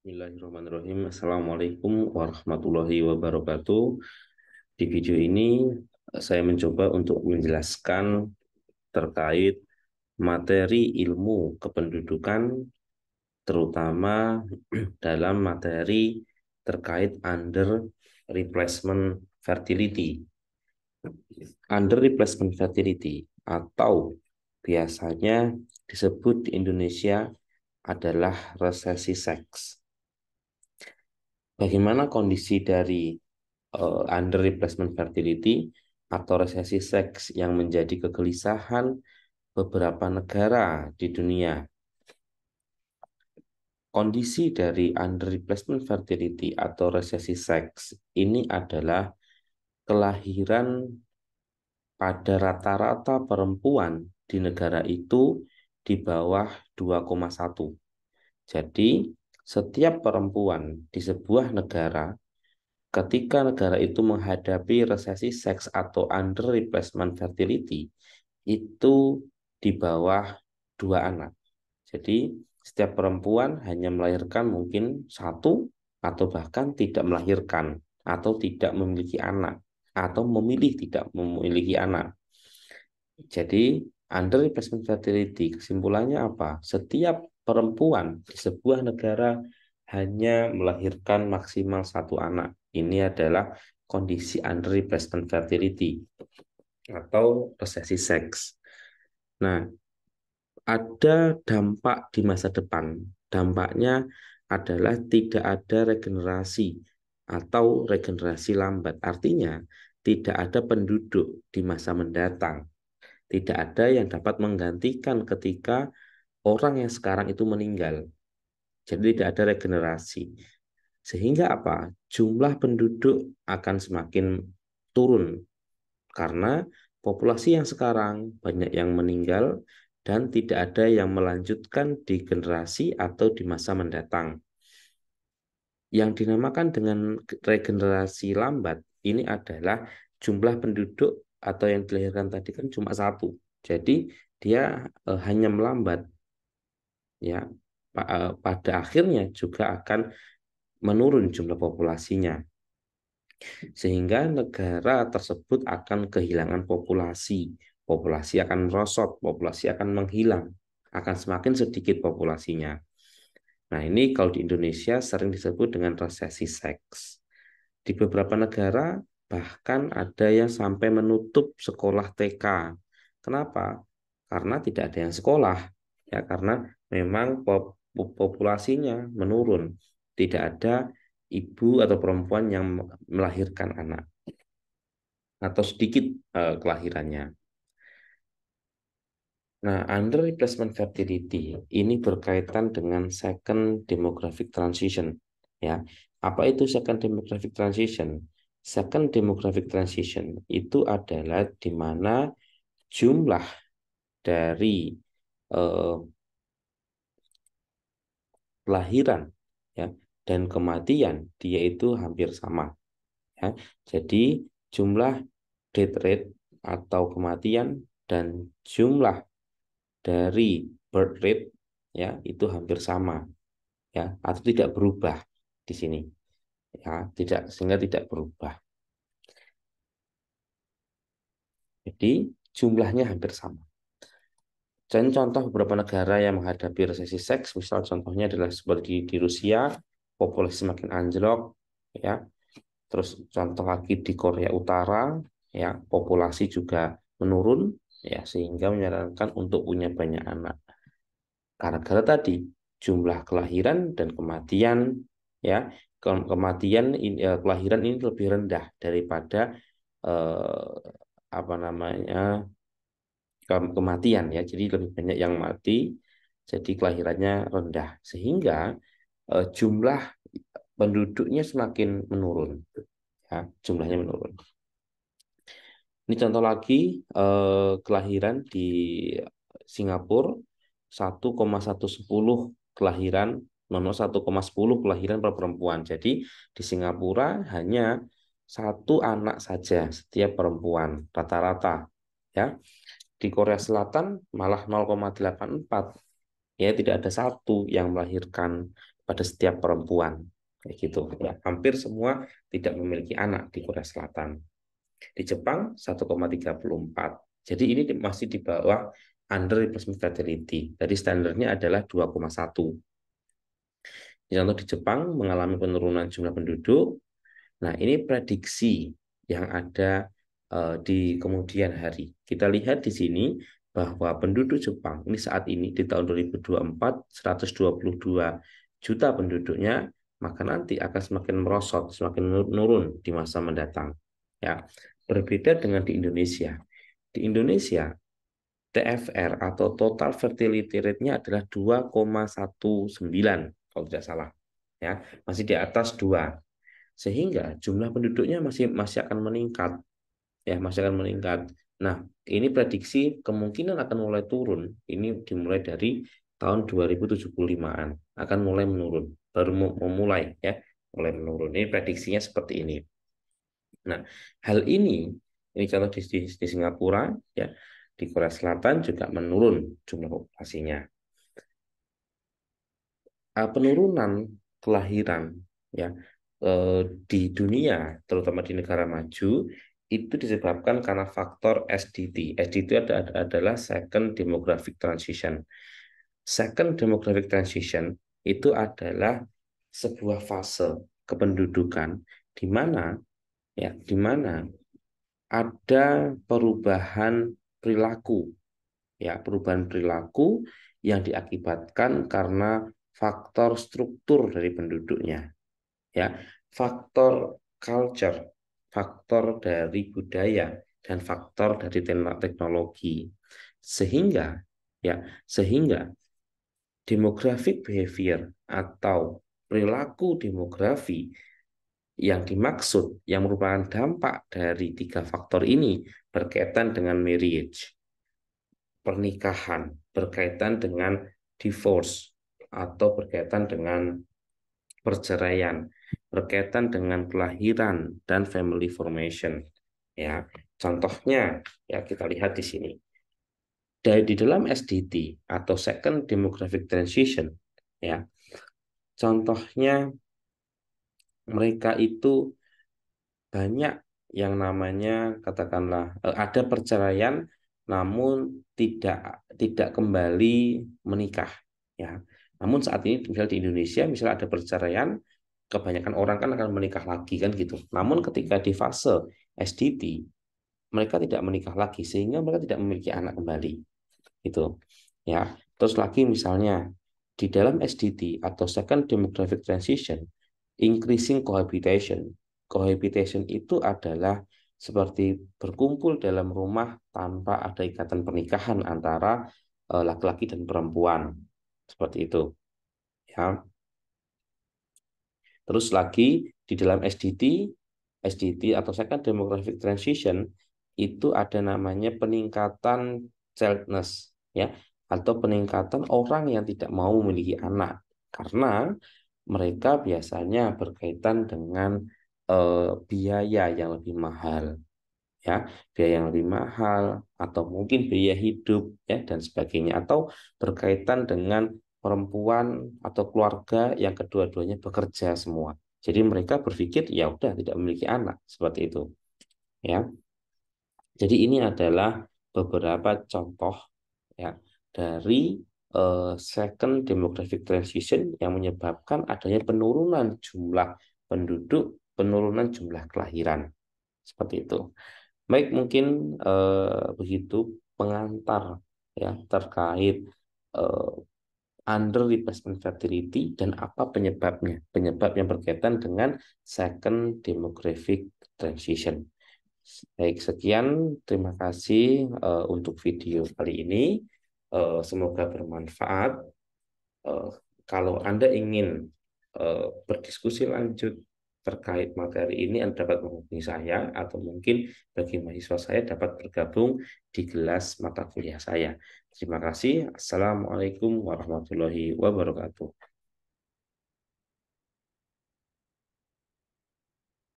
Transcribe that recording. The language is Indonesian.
Bismillahirrahmanirrahim. Assalamualaikum warahmatullahi wabarakatuh. Di video ini saya mencoba untuk menjelaskan terkait materi ilmu kependudukan, terutama dalam materi terkait under replacement fertility. Under replacement fertility atau biasanya disebut di Indonesia adalah resesi seks. Bagaimana kondisi dari under replacement fertility atau resesi seks yang menjadi kegelisahan beberapa negara di dunia? Kondisi dari under replacement fertility atau resesi seks ini adalah kelahiran pada rata-rata perempuan di negara itu di bawah 2,1. Jadi, setiap perempuan di sebuah negara ketika negara itu menghadapi resesi seks atau under replacement fertility, itu di bawah 2 anak. Jadi setiap perempuan hanya melahirkan mungkin satu atau bahkan tidak melahirkan atau tidak memiliki anak atau memilih tidak memiliki anak. Jadi under replacement fertility kesimpulannya apa? Setiap perempuan di sebuah negara hanya melahirkan maksimal satu anak. Ini adalah kondisi under replacement fertility atau resesi seks. Nah, ada dampak di masa depan. Dampaknya adalah tidak ada regenerasi atau regenerasi lambat. Artinya, tidak ada penduduk di masa mendatang. Tidak ada yang dapat menggantikan ketika orang yang sekarang itu meninggal. Jadi tidak ada regenerasi. Sehingga apa? Jumlah penduduk akan semakin turun karena populasi yang sekarang banyak yang meninggal dan tidak ada yang melanjutkan di generasi atau di masa mendatang. Yang dinamakan dengan regenerasi lambat ini adalah jumlah penduduk atau yang dilahirkan tadi kan cuma satu. Jadi dia hanya melambat ya. Pada akhirnya juga akan menurun jumlah populasinya. Sehingga negara tersebut akan kehilangan populasi. Populasi akan merosot, populasi akan menghilang, akan semakin sedikit populasinya. Nah, ini kalau di Indonesia sering disebut dengan resesi seks. Di beberapa negara bahkan ada yang sampai menutup sekolah TK. Kenapa? Karena tidak ada yang sekolah. Ya, karena memang populasinya menurun. Tidak ada ibu atau perempuan yang melahirkan anak atau sedikit kelahirannya. Nah, under replacement fertility ini berkaitan dengan second demographic transition. Ya, apa itu second demographic transition? Second demographic transition itu adalah di mana jumlah dari eh, kelahiran ya dan kematian dia itu hampir sama. Ya, jadi jumlah death rate atau kematian dan jumlah dari birth rate ya itu hampir sama ya atau tidak berubah di sini ya tidak sehingga tidak berubah. Jadi jumlahnya hampir sama. Dan contoh beberapa negara yang menghadapi resesi seks, misal contohnya adalah seperti di Rusia, populasi semakin anjlok, ya. Terus contoh lagi di Korea Utara, ya, populasi juga menurun, ya, sehingga menyarankan untuk punya banyak anak. Gara-gara tadi jumlah kelahiran dan kematian ya kematian ini, kelahiran ini lebih rendah daripada eh, apa namanya kematian ya jadi lebih banyak yang mati jadi kelahirannya rendah sehingga jumlah penduduknya semakin menurun ya jumlahnya menurun. Ini contoh lagi kelahiran di Singapura 1,110 kelahiran, 1,10 kelahiran per perempuan. Jadi di Singapura hanya satu anak saja setiap perempuan rata-rata. Ya, di Korea Selatan malah 0,84. Ya, tidak ada satu yang melahirkan pada setiap perempuan. Kayak gitu. Ya, hampir semua tidak memiliki anak di Korea Selatan. Di Jepang 1,34. Jadi ini masih di bawah under replacement fertility. Jadi standarnya adalah 2,1. Contoh di Jepang mengalami penurunan jumlah penduduk. Nah, ini prediksi yang ada di kemudian hari. Kita lihat di sini bahwa penduduk Jepang ini saat ini di tahun 2024 122 juta penduduknya, maka nanti akan semakin merosot, semakin menurun di masa mendatang. Ya, berbeda dengan di Indonesia. Di Indonesia, TFR atau total fertility rate-nya adalah 2,19 kalau tidak salah. Ya, masih di atas 2. Sehingga jumlah penduduknya masih masih akan meningkat, ya masih akan meningkat. Nah, ini prediksi kemungkinan akan mulai turun. Ini dimulai dari tahun 2075-an akan mulai menurun, baru memulai ya, mulai menurun. Ini prediksinya seperti ini. Nah, hal ini contoh di Singapura ya, di Korea Selatan juga menurun jumlah populasinya. Penurunan kelahiran ya di dunia, terutama di negara maju, itu disebabkan karena faktor SDT. SDT adalah Second Demographic Transition. Second Demographic Transition itu adalah sebuah fase kependudukan di mana di mana ada perubahan perilaku, ya perubahan perilaku yang diakibatkan karena faktor struktur dari penduduknya, ya faktor culture, faktor dari budaya, dan faktor dari teknologi, sehingga ya sehingga demographic behavior atau perilaku demografi yang dimaksud yang merupakan dampak dari tiga faktor ini berkaitan dengan marriage, pernikahan, berkaitan dengan divorce atau berkaitan dengan perceraian, berkaitan dengan kelahiran dan family formation. Ya, contohnya ya kita lihat di sini. Di dalam SDT atau Second Demographic Transition, ya, contohnya mereka itu banyak yang namanya katakanlah ada perceraian namun tidak tidak kembali menikah, ya. Namun saat ini misalnya di Indonesia misalnya ada perceraian, kebanyakan orang kan akan menikah lagi kan gitu. Namun ketika di fase SDT mereka tidak menikah lagi sehingga mereka tidak memiliki anak kembali gitu, ya. Terus lagi misalnya di dalam SDT atau Second Demographic Transition, increasing cohabitation. Cohabitation itu adalah seperti berkumpul dalam rumah tanpa ada ikatan pernikahan antara laki-laki dan perempuan. Seperti itu. Ya. Terus lagi di dalam SDT atau Second Demographic Transition itu ada namanya peningkatan childless, ya, atau peningkatan orang yang tidak mau memiliki anak karena mereka biasanya berkaitan dengan biaya yang lebih mahal, ya, biaya yang lebih mahal atau mungkin biaya hidup ya dan sebagainya, atau berkaitan dengan perempuan atau keluarga yang kedua-duanya bekerja semua. Jadi mereka berpikir ya udah tidak memiliki anak seperti itu, ya. Jadi ini adalah beberapa contoh ya dari second demographic transition yang menyebabkan adanya penurunan jumlah penduduk, penurunan jumlah kelahiran seperti itu. Baik, mungkin begitu pengantar ya terkait eh, under replacement fertility dan apa penyebabnya. Penyebab yang berkaitan dengan second demographic transition. Baik, sekian. Terima kasih untuk video kali ini. Semoga bermanfaat. Eh, Kalau Anda ingin berdiskusi lanjut terkait materi ini, Anda dapat menghubungi saya atau mungkin bagi mahasiswa saya dapat bergabung di kelas mata kuliah saya. Terima kasih. Assalamualaikum warahmatullahi wabarakatuh.